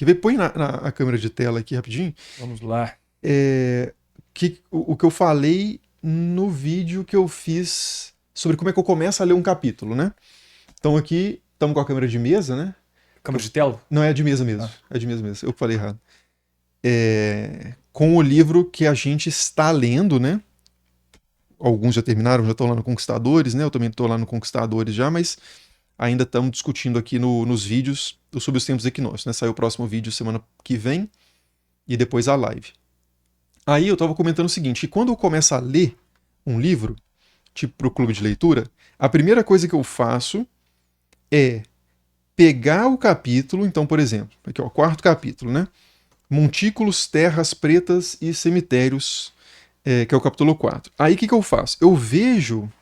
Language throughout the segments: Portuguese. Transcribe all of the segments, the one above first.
Quer ver? Põe a câmera de tela aqui rapidinho. Vamos lá. O que eu falei no vídeo que eu fiz sobre como é que eu começo a ler um capítulo, né? Então aqui estamos com a câmera de mesa, né? Câmera de tela? Não, é de mesa mesmo. Ah. É de mesa mesmo. Eu falei errado. Com o livro que a gente está lendo, né? Alguns já terminaram, já estão lá no Conquistadores, né? Eu também estou lá no Conquistadores já, mas ainda estamos discutindo aqui nos vídeos sobre os tempos equinócios, né? Sai o próximo vídeo semana que vem e depois a live. Aí eu estava comentando o seguinte, que quando eu começo a ler um livro, tipo para o clube de leitura, a primeira coisa que eu faço é pegar o capítulo, então, por exemplo, aqui ó, quarto capítulo, né? Montículos, terras pretas e cemitérios, que é o capítulo 4. Aí o que eu faço? Eu vejo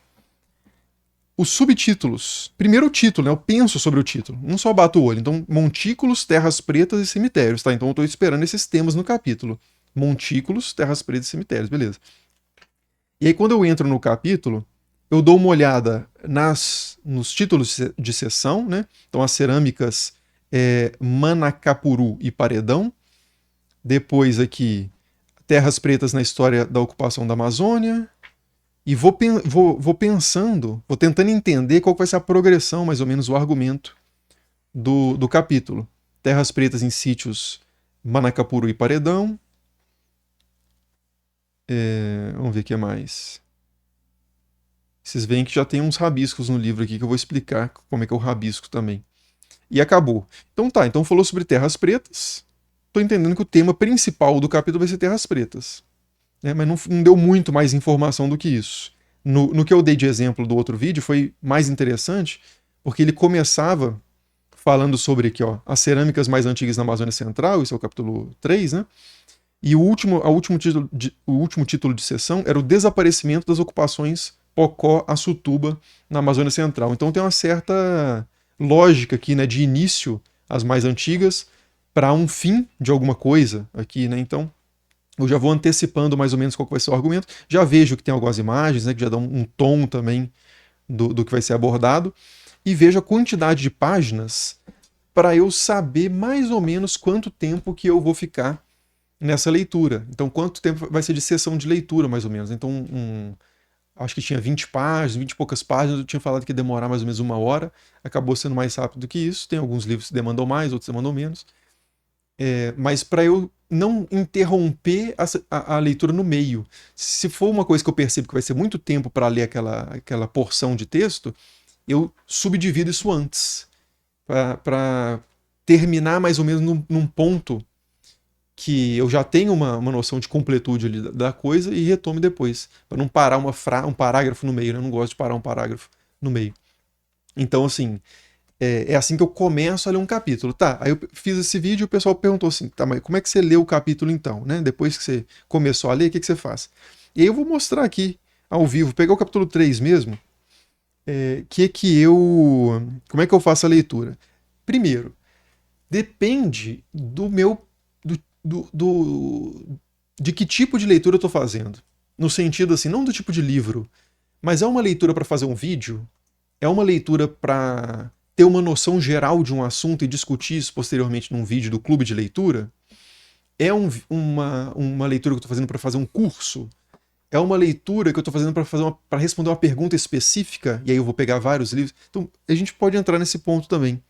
os subtítulos. Primeiro o título, né? Eu penso sobre o título. Não só bato o olho. Então, montículos, terras pretas e cemitérios, tá? Então eu estou esperando esses temas no capítulo. Montículos, terras pretas e cemitérios, beleza. E aí quando eu entro no capítulo, eu dou uma olhada nos títulos de seção, né? Então as cerâmicas Manacapuru e Paredão. Depois aqui, terras pretas na história da ocupação da Amazônia. E vou pensando, vou tentando entender qual vai ser a progressão, mais ou menos, o argumento do capítulo. Terras pretas em sítios Manacapuru e Paredão. Vamos ver o que mais. Vocês veem que já tem uns rabiscos no livro aqui que eu vou explicar como é que é o rabisco também. E acabou. Então tá, então falou sobre terras pretas. Tô entendendo que o tema principal do capítulo vai ser terras pretas. Mas não deu muito mais informação do que isso. No que eu dei de exemplo do outro vídeo foi mais interessante, porque ele começava falando sobre aqui, ó, as cerâmicas mais antigas na Amazônia Central, isso é o capítulo 3, né? E o último título de sessão era o desaparecimento das ocupações Pocó-Açutuba na Amazônia Central. Então tem uma certa lógica aqui, né, de início, as mais antigas, para um fim de alguma coisa aqui, né? Então eu já vou antecipando mais ou menos qual vai ser o argumento. Já vejo que tem algumas imagens, né, que já dão um tom também do que vai ser abordado. E vejo a quantidade de páginas para eu saber mais ou menos quanto tempo que eu vou ficar nessa leitura. Então, quanto tempo vai ser de sessão de leitura, mais ou menos. Então, acho que tinha 20 páginas, 20 e poucas páginas, eu tinha falado que ia demorar mais ou menos uma hora, acabou sendo mais rápido do que isso. Tem alguns livros que demandam mais, outros demandam menos. Mas para eu não interromper a leitura no meio. Se for uma coisa que eu percebo que vai ser muito tempo para ler aquela porção de texto, eu subdivido isso antes, para terminar mais ou menos num ponto que eu já tenho uma noção de completude ali da coisa e retome depois, para não parar um parágrafo no meio, né? Eu não gosto de parar um parágrafo no meio. Então, assim, é assim que eu começo a ler um capítulo. Tá, aí eu fiz esse vídeo e o pessoal perguntou assim, tá, mas como é que você lê o capítulo então, né? Depois que você começou a ler, o que você faz? E aí eu vou mostrar aqui, ao vivo, pegar o capítulo 3 mesmo, como é que eu faço a leitura? Primeiro, depende do meu, de que tipo de leitura eu estou fazendo. No sentido assim, não do tipo de livro, mas é uma leitura para fazer um vídeo? É uma leitura para ter uma noção geral de um assunto e discutir isso posteriormente num vídeo do clube de leitura? É uma leitura que eu estou fazendo para fazer um curso? É uma leitura que eu estou fazendo para responder uma pergunta específica? E aí eu vou pegar vários livros. Então a gente pode entrar nesse ponto também,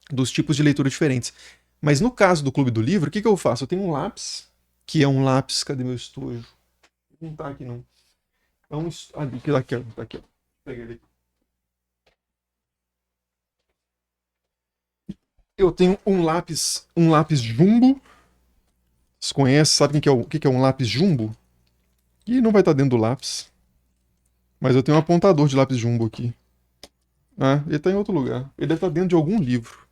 dos tipos de leitura diferentes. Mas no caso do Clube do Livro, o que eu faço? Eu tenho um lápis, que é um lápis. Cadê meu estojo? Não tá aqui não. É um. Aqui, ó. Tá aqui, ó. Pega ele aqui. Eu tenho um lápis jumbo. Vocês conhecem, sabem o que é um lápis jumbo? E não vai estar dentro do lápis. Mas eu tenho um apontador de lápis jumbo aqui. Ah, ele está em outro lugar. Ele deve estar dentro de algum livro.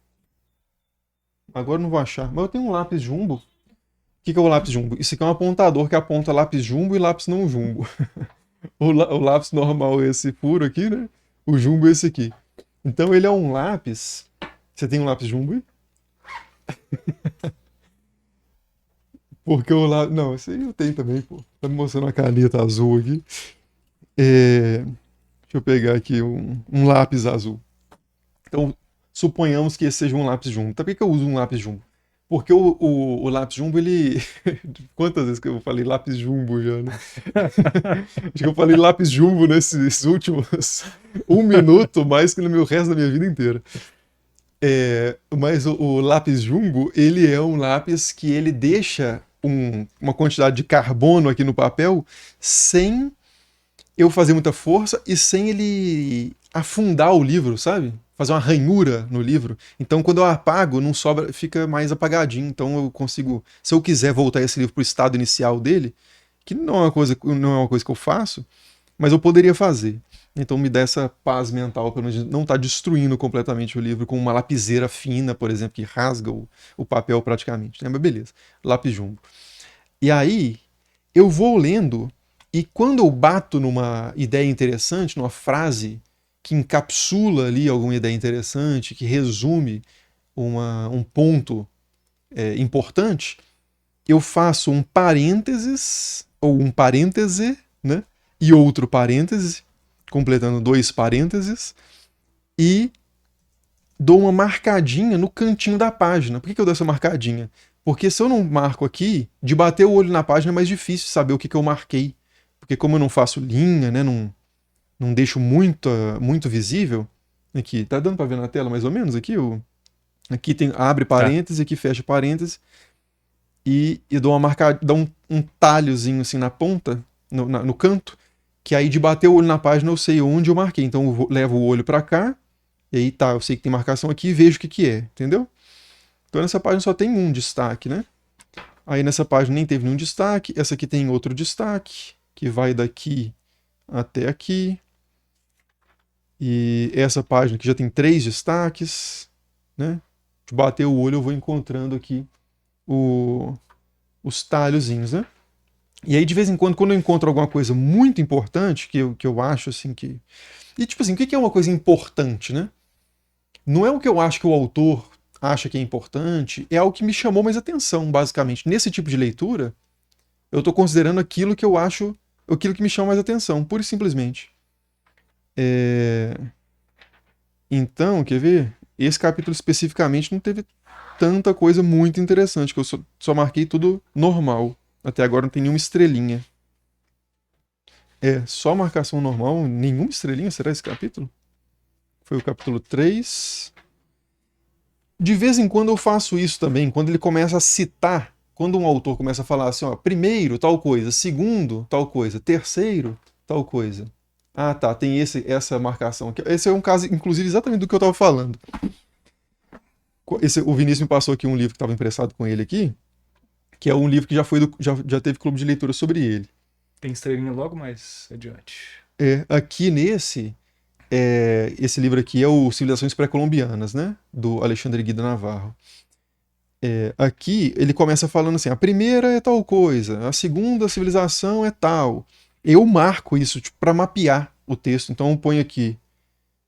Agora eu não vou achar. Mas eu tenho um lápis jumbo. O que é o lápis jumbo? Isso aqui é um apontador que aponta lápis jumbo e lápis não jumbo. O lápis normal é esse furo aqui, né? O jumbo é esse aqui. Então ele é um lápis. Você tem um lápis jumbo aí? Porque o lápis. Não, esse aí eu tenho também, pô. Tá me mostrando uma caneta azul aqui. Deixa eu pegar aqui um lápis azul. Então, suponhamos que esse seja um lápis jumbo. Então, por que eu uso um lápis jumbo? Porque o lápis jumbo, ele. Quantas vezes que eu falei lápis jumbo já, né? Acho que eu falei lápis jumbo nesses últimos 1 minuto, mais que no meu resto da minha vida inteira. Mas o lápis jumbo, ele é um lápis que ele deixa uma quantidade de carbono aqui no papel sem eu fazer muita força e sem ele afundar o livro, sabe? Fazer uma ranhura no livro. Então, quando eu apago, não sobra, fica mais apagadinho. Então, eu consigo, se eu quiser voltar esse livro para o estado inicial dele, que não é uma coisa que eu faço, mas eu poderia fazer. Então, me dá essa paz mental, pelo menos não estar destruindo completamente o livro com uma lapiseira fina, por exemplo, que rasga o papel praticamente, né? Mas beleza, lápis jumbo. E aí, eu vou lendo, e quando eu bato numa ideia interessante, numa frase que encapsula ali alguma ideia interessante, que resume um ponto importante, eu faço um parênteses, ou um parêntese, né? E outro parêntese, completando 2 parênteses, e dou uma marcadinha no cantinho da página. Por que eu dou essa marcadinha? Porque se eu não marco aqui, de bater o olho na página é mais difícil saber o que eu marquei. Porque como eu não faço linha, né, não deixo muito visível, aqui, tá dando para ver na tela mais ou menos aqui? Aqui tem abre Tá. parêntese, aqui fecha parêntese, e dou uma marcada, dou um talhozinho assim na ponta, no canto, que aí de bater o olho na página eu sei onde eu marquei. Então eu levo o olho para cá, e aí tá, eu sei que tem marcação aqui e vejo o que é, entendeu? Então nessa página só tem um destaque, né? Aí nessa página nem teve nenhum destaque, essa aqui tem outro destaque, que vai daqui até aqui. E essa página aqui já tem 3 destaques, né? De bater o olho eu vou encontrando aqui o, os talhozinhos, né? E aí de vez em quando eu encontro alguma coisa muito importante, que eu acho assim que... E tipo assim, o que é uma coisa importante, né? Não é o que eu acho que o autor acha que é importante, é algo que me chamou mais atenção, basicamente. Nesse tipo de leitura, eu estou considerando aquilo que eu acho, aquilo que me chama mais atenção, pura e simplesmente. É... Então, quer ver? Esse capítulo especificamente não teve tanta coisa muito interessante, que eu só marquei tudo normal. Até agora não tem nenhuma estrelinha. Só marcação normal, nenhuma estrelinha, será esse capítulo? Foi o capítulo 3. De vez em quando eu faço isso também, quando ele começa a citar, quando um autor começa a falar assim, ó, primeiro tal coisa, segundo tal coisa, terceiro tal coisa. Ah, tá, tem essa marcação aqui. Esse é um caso, inclusive, exatamente do que eu estava falando. O Vinícius me passou aqui um livro que estava emprestado com ele aqui, que é um livro que já teve clube de leitura sobre ele. Tem estrelinha logo mais adiante. Aqui esse livro aqui é o Civilizações Pré-Colombianas, né? Do Alexandre Guida Navarro. Aqui ele começa falando assim: a primeira é tal coisa, a segunda civilização é tal. Eu marco isso tipo, para mapear o texto. Então eu ponho aqui,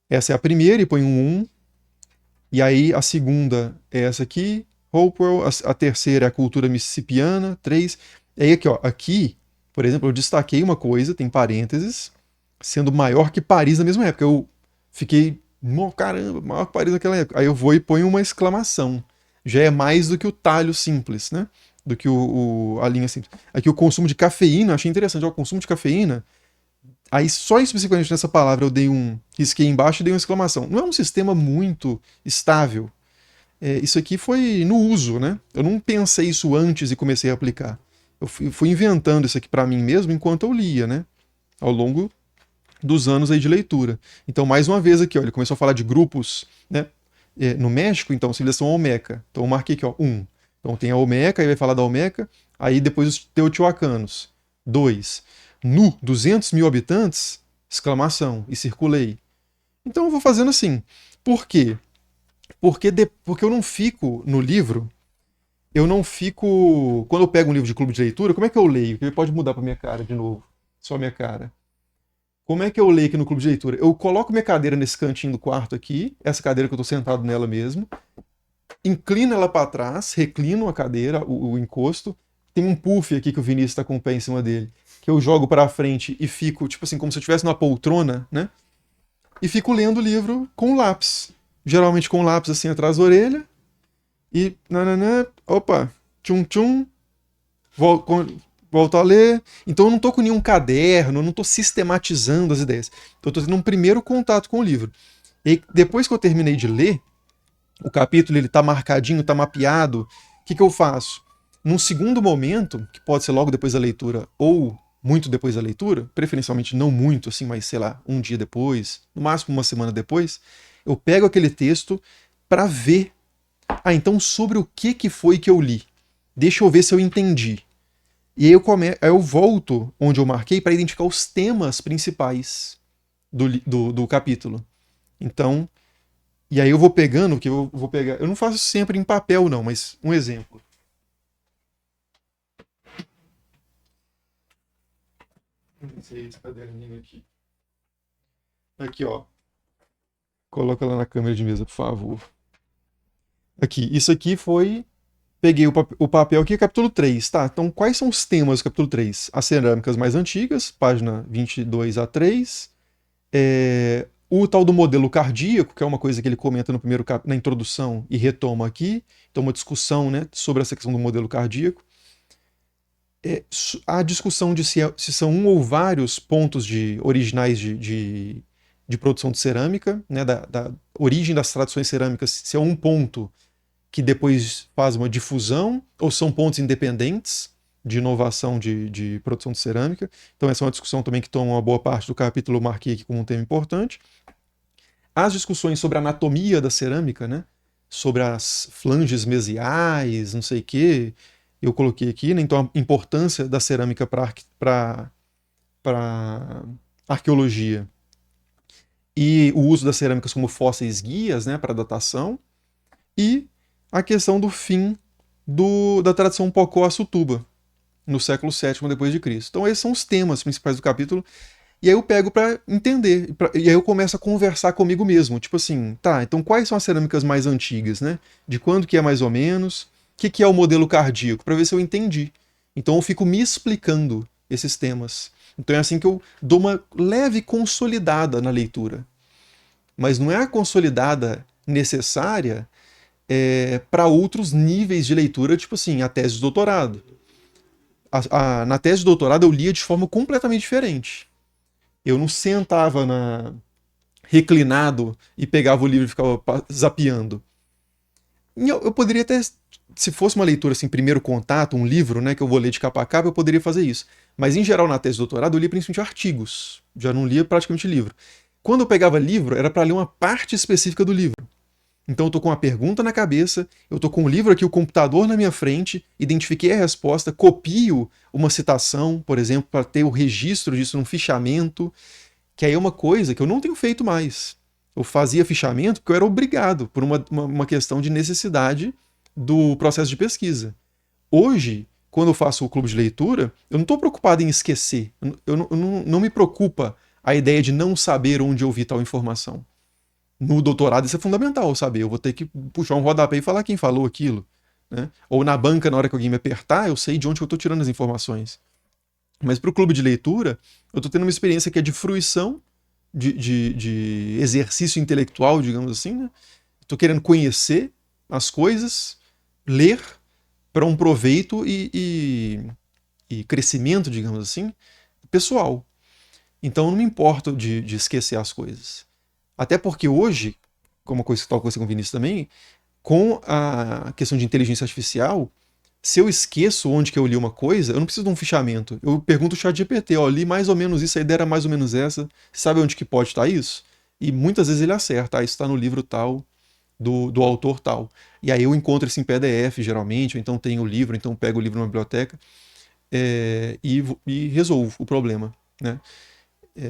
essa é a primeira e ponho um 1. E aí a segunda é essa aqui, Hopewell. A terceira é a cultura mississippiana, 3. E aí aqui, ó, aqui, por exemplo, eu destaquei uma coisa, tem parênteses, sendo maior que Paris na mesma época. Eu fiquei, caramba, maior que Paris naquela época. Aí eu vou e ponho uma exclamação. Já é mais do que o talho simples, né? Do que a linha simples. Aqui o consumo de cafeína, achei interessante. Ó, o consumo de cafeína. Aí só especificamente nessa palavra eu dei risquei embaixo e dei uma exclamação. Não é um sistema muito estável. Isso aqui foi no uso, né? Eu não pensei isso antes e comecei a aplicar. Eu fui inventando isso aqui para mim mesmo enquanto eu lia, né? Ao longo dos anos aí de leitura. Então, mais uma vez aqui, ó, ele começou a falar de grupos, né? No México, então, civilização Olmeca. Então, eu marquei aqui, ó, 1. Então, tem a Olmeca, aí vai falar da Olmeca. Aí, depois, os Teotihuacanos. 2. Nu, 200 mil habitantes? Exclamação. E circulei. Então, eu vou fazendo assim. Por quê? Porque eu não fico no livro, eu não fico... Quando eu pego um livro de clube de leitura, como é que eu leio? Porque ele pode mudar para minha cara de novo. Só minha cara. Como é que eu leio aqui no clube de leitura? Eu coloco minha cadeira nesse cantinho do quarto aqui, essa cadeira que eu tô sentado nela mesmo, inclino ela para trás, reclino a cadeira, o encosto. Tem um puff aqui que o Vinícius está com o pé em cima dele, que eu jogo para frente e fico, tipo assim, como se eu estivesse numa poltrona, né? E fico lendo o livro com lápis. Geralmente com lápis assim atrás da orelha e nananã, opa, tchum tchum, volto a ler. Então eu não tô com nenhum caderno, eu não tô sistematizando as ideias. Então eu tô tendo um primeiro contato com o livro. E aí, depois que eu terminei de ler, o capítulo ele tá marcadinho, tá mapeado, o que eu faço? Num segundo momento, que pode ser logo depois da leitura ou muito depois da leitura, preferencialmente não muito, assim, mas sei lá, um dia depois, no máximo uma semana depois, eu pego aquele texto para ver. Ah, então sobre o que foi que eu li? Deixa eu ver se eu entendi. E aí aí eu volto onde eu marquei para identificar os temas principais do capítulo. Então, e aí eu vou pegando, que eu vou pegar. Eu não faço sempre em papel, não, mas um exemplo. Esse caderninho aqui. Aqui, ó. Coloca lá na câmera de mesa, por favor. Aqui, isso aqui foi. Peguei o papel aqui, capítulo 3, tá? Então, quais são os temas do capítulo 3? As cerâmicas mais antigas, página 22 a 3. O tal do modelo cardíaco, que é uma coisa que ele comenta no primeiro na introdução e retoma aqui. Então, uma discussão, né, sobre essa questão do modelo cardíaco. A discussão de se são um ou vários pontos originais de produção de cerâmica, né, da origem das tradições cerâmicas, se é um ponto que depois faz uma difusão, ou são pontos independentes de inovação de produção de cerâmica. Então essa é uma discussão também que toma uma boa parte do capítulo, eu marquei aqui como um tema importante. As discussões sobre a anatomia da cerâmica, né? Sobre as flanges mesiais, não sei o quê, eu coloquei aqui, né? Então a importância da cerâmica para arqueologia e o uso das cerâmicas como fósseis guias, né, para datação, e a questão do fim da tradição Pocó-Açutuba, no século VII depois de Cristo. Então esses são os temas principais do capítulo. E aí eu pego para entender. E aí eu começo a conversar comigo mesmo. Tipo assim, tá, então quais são as cerâmicas mais antigas, né? De quando que é mais ou menos? O que é o modelo cardíaco? Para ver se eu entendi. Então eu fico me explicando esses temas. Então é assim que eu dou uma leve consolidada na leitura. Mas não é a consolidada necessária para outros níveis de leitura, tipo assim, a tese de doutorado. Na tese de doutorado eu lia de forma completamente diferente. Eu não sentava reclinado e pegava o livro e ficava zapeando. E eu poderia até, se fosse uma leitura assim, primeiro contato, um livro, né, que eu vou ler de capa a capa, eu poderia fazer isso. Mas em geral na tese de doutorado eu lia principalmente artigos, já não lia praticamente livro. Quando eu pegava livro, era para ler uma parte específica do livro. Então eu tô com uma pergunta na cabeça, eu tô com o livro aqui, o computador na minha frente, identifiquei a resposta, copio uma citação, por exemplo, para ter o registro disso num fichamento, que aí é uma coisa que eu não tenho feito mais. Eu fazia fichamento porque eu era obrigado, por uma questão de necessidade do processo de pesquisa. Hoje, quando eu faço o clube de leitura, eu não estou preocupado em esquecer. Não me preocupa a ideia de não saber onde eu vi tal informação. No doutorado isso é fundamental saber. Eu vou ter que puxar um rodapé e falar quem falou aquilo. Né? Ou na banca, na hora que alguém me apertar, eu sei de onde eu estou tirando as informações. Mas para o clube de leitura, eu estou tendo uma experiência que é de fruição, de exercício intelectual, digamos assim. Né? Estou querendo conhecer as coisas, ler para um proveito e crescimento, digamos assim, pessoal. Então eu não me importo de esquecer as coisas. Até porque hoje, como coisa que tal coisa com o Vinícius também, com a questão de inteligência artificial, se eu esqueço onde que eu li uma coisa, eu não preciso de um fichamento. Eu pergunto ao chat GPT, ó, li mais ou menos isso, a ideia era mais ou menos essa. Sabe onde que pode estar isso? E muitas vezes ele acerta, isso está no livro tal, do autor tal. E aí eu encontro isso em PDF, geralmente, ou então tenho o livro, então pego o livro na biblioteca e resolvo o problema. Né?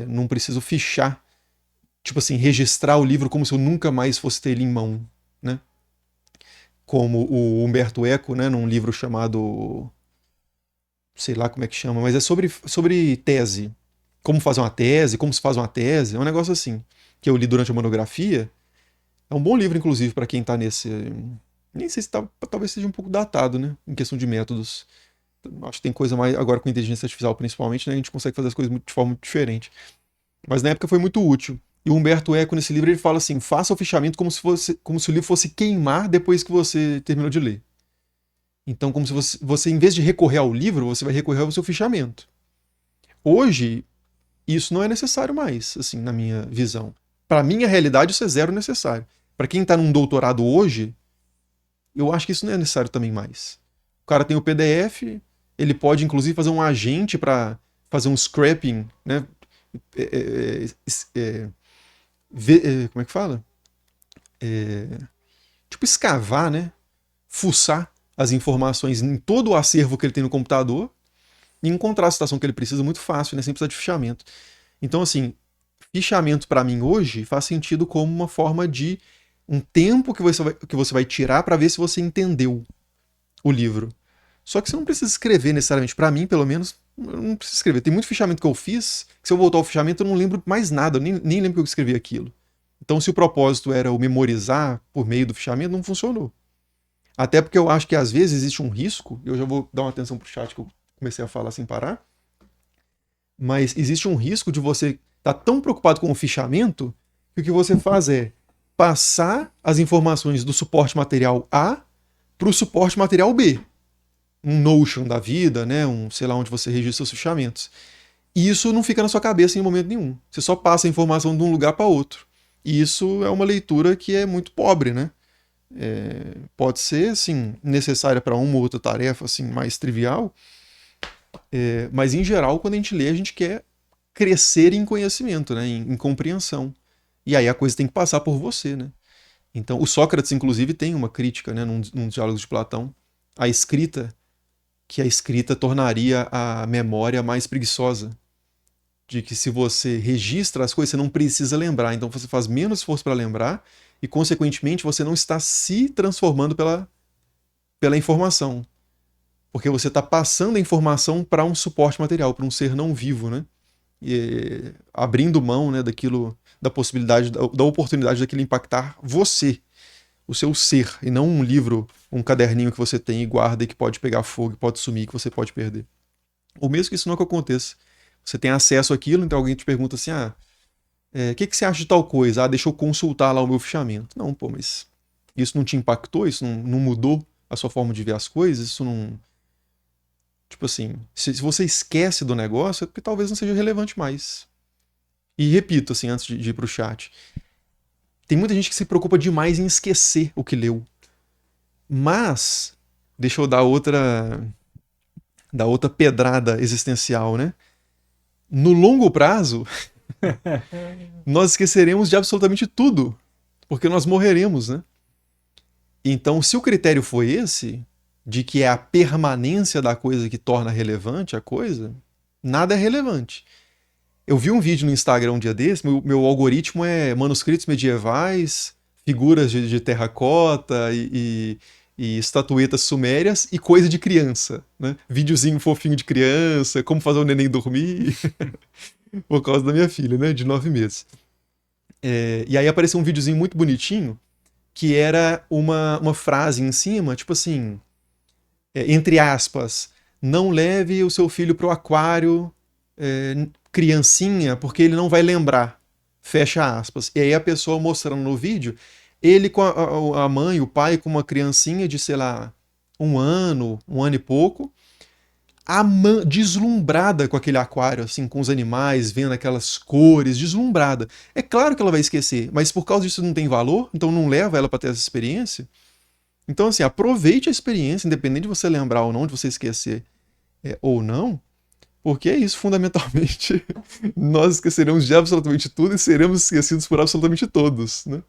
Não preciso fichar, tipo assim, registrar o livro como se eu nunca mais fosse ter ele em mão. Né? Como o Humberto Eco, né, num livro chamado, sei lá como é que chama, mas é sobre tese. Como fazer uma tese, como se faz uma tese, é um negócio assim, que eu li durante a monografia. É um bom livro, inclusive, para quem tá nesse. Nem sei se talvez seja um pouco datado, né, em questão de métodos. Acho que tem coisa mais, agora com inteligência artificial principalmente, né, a gente consegue fazer as coisas de forma muito diferente. Mas na época foi muito útil. E o Humberto Eco, nesse livro, ele fala assim: faça o fichamento como se o livro fosse queimar depois que você terminou de ler. Então, como se você, em vez de recorrer ao livro, você vai recorrer ao seu fichamento. Hoje, isso não é necessário mais, assim, na minha visão. Para minha realidade, isso é zero necessário. Para quem está num doutorado hoje, eu acho que isso não é necessário também mais. O cara tem o PDF, ele pode inclusive fazer um agente para fazer um scraping, né? Como é que fala? É, tipo escavar, né? Fuçar as informações em todo o acervo que ele tem no computador e encontrar a citação que ele precisa muito fácil, né? Sem precisar de fichamento. Então, assim, fichamento para mim hoje faz sentido como uma forma de um tempo que você vai tirar para ver se você entendeu o livro. Só que você não precisa escrever necessariamente. Para mim, pelo menos, eu não preciso escrever. Tem muito fichamento que eu fiz, que se eu voltar ao fichamento eu não lembro mais nada, eu nem lembro que eu escrevi aquilo. Então, se o propósito era o memorizar por meio do fichamento, não funcionou. Até porque eu acho que às vezes existe um risco, eu já vou dar uma atenção pro chat que eu comecei a falar sem parar, mas existe um risco de você estar tão preocupado com o fichamento que o que você faz é passar as informações do suporte material A para o suporte material B. Um Notion da vida, né? Sei lá onde você registra os fichamentos. E isso não fica na sua cabeça em momento nenhum. Você só passa a informação de um lugar para outro. E isso é uma leitura que é muito pobre, né? Pode ser, assim, necessária para uma ou outra tarefa, assim, mais trivial, mas em geral, quando a gente lê, a gente quer crescer em conhecimento, né? Em compreensão. E aí a coisa tem que passar por você, né? Então, o Sócrates, inclusive, tem uma crítica, né, num diálogo de Platão, à escrita, que a escrita tornaria a memória mais preguiçosa. De que se você registra as coisas, você não precisa lembrar. Então você faz menos esforço para lembrar e, consequentemente, você não está se transformando pela informação. Porque você está passando a informação para um suporte material, para um ser não vivo, né? E, abrindo mão, né, daquilo, da possibilidade, da oportunidade daquilo impactar você, o seu ser, e não um livro, um caderninho que você tem e guarda e que pode pegar fogo, pode sumir, que você pode perder. Ou mesmo que isso não aconteça. Você tem acesso àquilo, então alguém te pergunta assim, que você acha de tal coisa? Ah, deixa eu consultar lá o meu fichamento. Não, pô, mas isso não te impactou? Isso não mudou a sua forma de ver as coisas? Isso não... Tipo assim, se você esquece do negócio, é porque talvez não seja relevante mais. E repito, assim, antes de ir pro chat, tem muita gente que se preocupa demais em esquecer o que leu. Mas, deixa eu dar outra pedrada existencial, né? No longo prazo, nós esqueceremos de absolutamente tudo, porque nós morreremos, né? Então, se o critério foi esse, de que é a permanência da coisa que torna relevante a coisa, nada é relevante. Eu vi um vídeo no Instagram um dia desse, meu algoritmo é manuscritos medievais, figuras de terracota e estatuetas sumérias e coisa de criança, né? Videozinho fofinho de criança, como fazer o neném dormir, por causa da minha filha, né? De 9 meses. E aí apareceu um videozinho muito bonitinho, que era uma frase em cima, tipo assim, entre aspas, não leve o seu filho pro aquário criancinha, porque ele não vai lembrar. Fecha aspas. E aí a pessoa mostrando no vídeo, ele com a mãe, o pai com uma criancinha de, sei lá, um ano e pouco, deslumbrada com aquele aquário, assim, com os animais, vendo aquelas cores, deslumbrada. É claro que ela vai esquecer, mas por causa disso não tem valor, então não leva ela para ter essa experiência. Então, assim, aproveite a experiência, independente de você lembrar ou não, de você esquecer ou não, porque é isso, fundamentalmente, nós esqueceremos de absolutamente tudo e seremos esquecidos por absolutamente todos, né?